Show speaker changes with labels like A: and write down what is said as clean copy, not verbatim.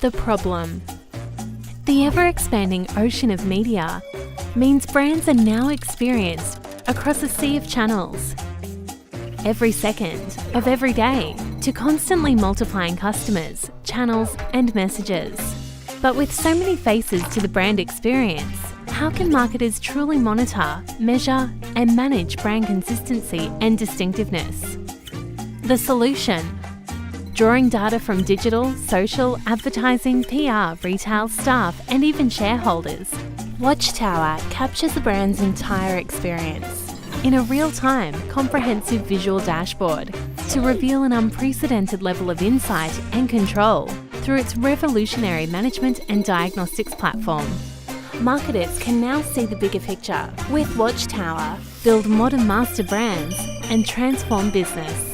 A: The problem. The ever-expanding ocean of media means brands are now experienced across a sea of channels. Every second of every day to constantly multiplying customers, channels and messages. But with so many faces to the brand experience, how can marketers truly monitor, measure and manage brand consistency and distinctiveness? The solution: drawing data from digital, social, advertising, PR, retail, staff and even shareholders. Watchtower captures the brand's entire experience in a real-time, comprehensive visual dashboard to reveal an unprecedented level of insight and control through its revolutionary management and diagnostics platform. Marketers can now see the bigger picture with Watchtower, build modern master brands and transform business.